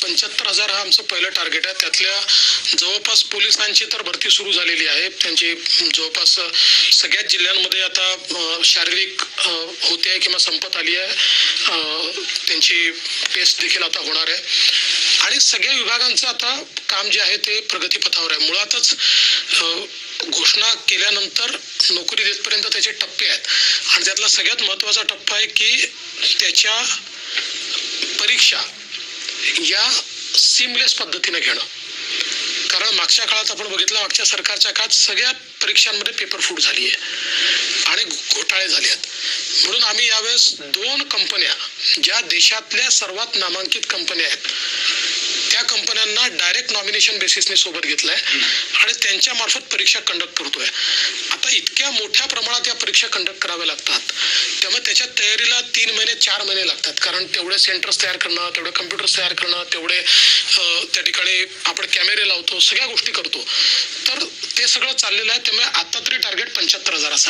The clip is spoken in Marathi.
75,000 हा आमचं पहिलं टार्गेट आहे. त्यातल्या जवळपास पोलिसांची तर भरती सुरू झालेली आहे. त्यांची जवळपास सगळ्याच जिल्ह्यांमध्ये आता शारीरिक होते आहे किंवा संपत आली आहे. त्यांची टेस्ट देखील आता होणार आहे आणि सगळ्या विभागांचं आता काम जे आहे ते प्रगतीपथावर आहे. मुळातच घोषणा केल्यानंतर नोकरी देतपर्यंत त्याचे टप्पे आहेत आणि त्यातला सगळ्यात महत्त्वाचा टप्पा आहे की त्याच्या परीक्षा या सीमलेस पद्धतीने घेणं. कारण मागच्या काळात आपण बघितलं, मागच्या सरकारच्या काळात सगळ्या परीक्षांमध्ये पेपर फूट झाली आहे आणि घोटाळे झाले आहेत. म्हणून आम्ही यावेळेस 2 कंपन्या ज्या देशातल्या सर्वात नामांकित कंपन्या आहेत त्या कंपन्यांना डायरेक्ट नॉमिनेशन बेसिसने सोबत घेतलंय आणि त्यांच्या मार्फत परीक्षा कंडक्ट करतोय. आता इतक्या मोठ्या प्रमाणात या परीक्षा कंडक्ट कराव्या लागतात, त्यामुळे त्याच्या तयारीला 3 महिने 4 महिने लागतात. कारण तेवढे सेंटर्स तयार करणं, तेवढे कम्प्युटर्स तयार करणं, तेवढे त्या ठिकाणी आपण कॅमेरे लावतो, सगळ्या गोष्टी करतो. तर ते सगळं चाललेलं आहे. त्यामुळे आता तरी टार्गेट 75,000 असं आहे.